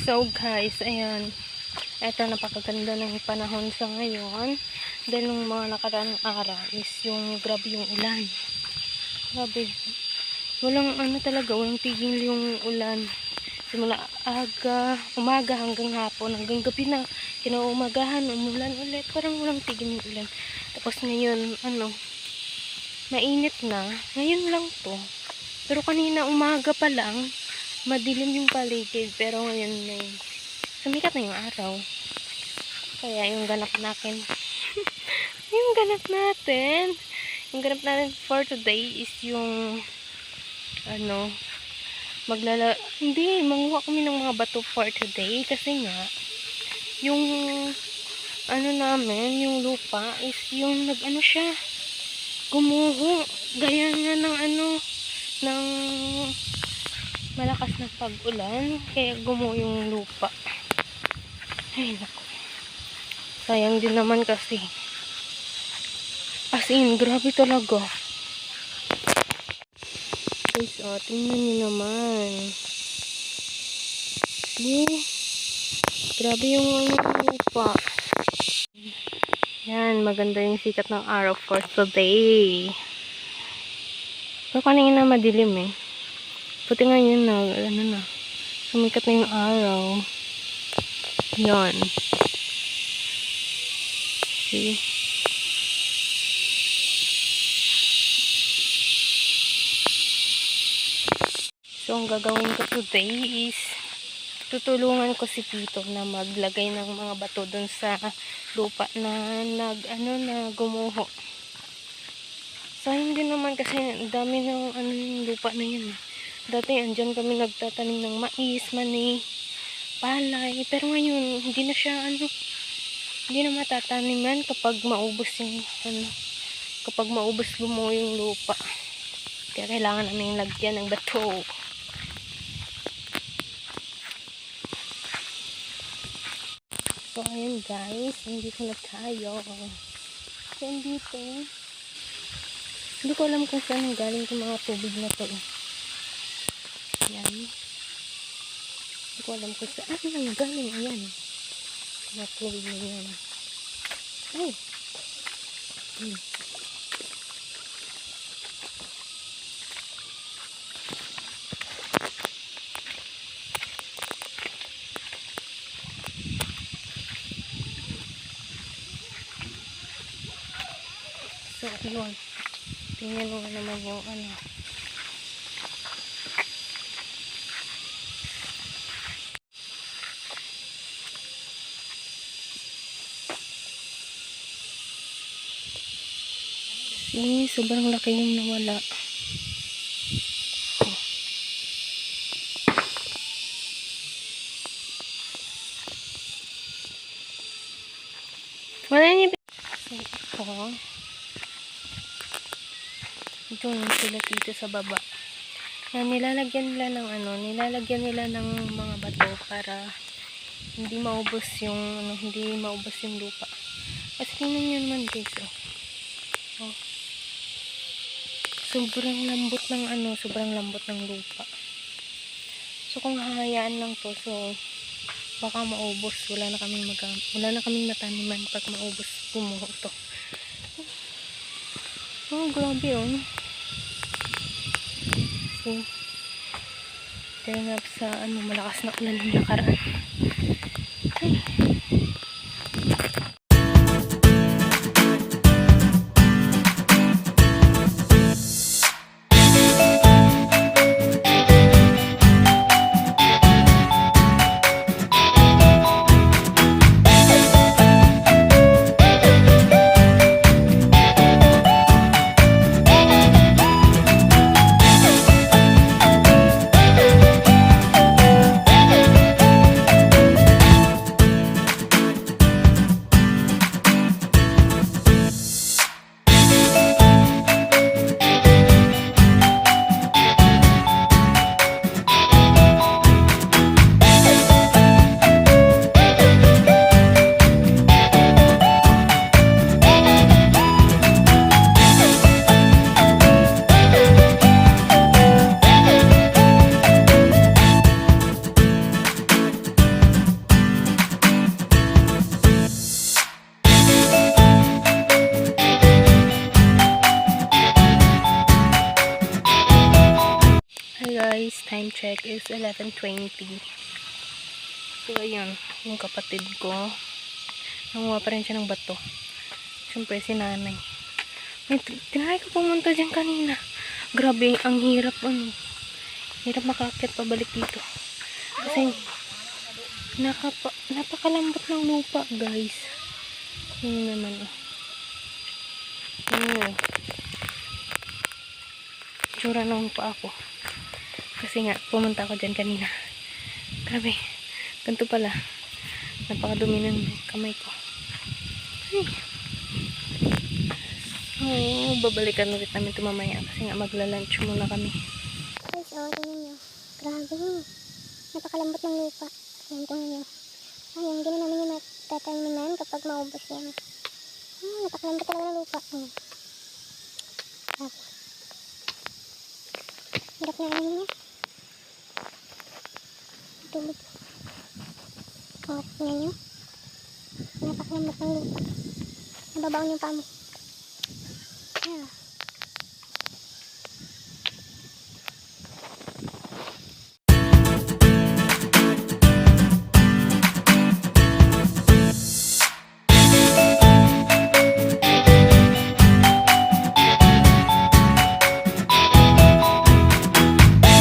So guys, ayan. Eto, napakaganda ng panahon sa ngayon. Dahil nung mga nakaraang araw is yung grabe yung ulan. Grabe. Walang talaga, walang tigil yung ulan. Simula umaga hanggang hapon, hanggang gabi na. Kinaumagahan, umulan ulit. Parang walang tigil yung ulan. Tapos ngayon, mainit na. Ngayon lang to. Pero kanina umaga pa lang, madilim yung paligid. Pero ngayon na yun. Sumikat na yung araw. Kaya yung ganap natin. yung ganap natin for today is yung manguha kami ng mga bato for today. Kasi nga, yung namin, yung lupa is yung siya, gumuho. Gaya nga ng malakas na pag-ulan. Kaya gumuho yung lupa. Ay, naku. Sayang din naman kasi. As in, grabe talaga. Guys, tingnan nyo naman. See? Grabe yung lupa. Yan, maganda yung sikat ng araw for today. Pero kanina madilim eh. Puti nga yun na, sumikat na yung araw. Yan. See? So, ang gagawin ko today is tutulungan ko si Tito na maglagay ng mga bato dun sa lupa na na gumuho. Sayang din naman kasi dami ng yung lupa na yun. Dati andyan kami nagtatanim ng mais, mani, palay. Pero ngayon, hindi na siya hindi na matataniman kapag maubos yung kapag maubos lumuho yung lupa. Kaya kailangan namin lagyan ng bato. So, ayun guys, nandito na tayo. So, dito, hindi ko alam kung saan galing yung mga tubig na to. Yan. Hindi ko alam kung saan lang galing. Ayan. Mga tubig na yan. Ay! So, yun. Tingnan mo naman yung sobrang laki yung nawala. Wala niya. Ito yung sila dito sa baba. Yan, nilalagyan nila ng mga bato para hindi maubos yung lupa. Kasi tingnan nyo naman guys, oh. Sobrang lambot ng lupa. So kung hahayaan lang to, so baka maubos, wala na kaming mataniman pag maubos gumuho to. Oh, grabe oh. So, kaya nga sa malakas na ulan ng nakaraan. Ay. is 11:20. So, ayun. Yung kapatid ko. Nanguha pa rin siya ng bato. Siyempre, si nanay. Tinry ko pumunta dyan kanina. Grabe, ang hirap, hirap makakit pabalik dito. Kasi, napakalambot ng lupa, guys. Yun naman, tsura ng lupa ako. Kasi nga, pumunta ako dyan kanina. Grabe, ganito pala. Napakadumi ng kamay ko. Ay. Babalikan ulit namin ito mamaya kasi nga magla-lunch muna kami. Guys, tingnan nyo. Grabe. Napakalambot ng lupa. Ayan, tingnan nyo. Ayan, ganun namin yung matatalunan kapag maubos yan. Napakalambot talaga ng lupa. Grabe. Hirap na ano niya. Tulog. Tingnan nyo. Napakalambot ng lupa. Nababaon yung paa mo. Yeah.